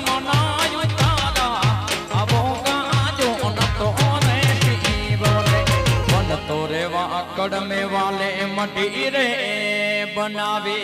મનાયું તારા આવો ગાજો ન તો રે બોલે બન તો રેવા કડમે વાલે મટી રે બનાવે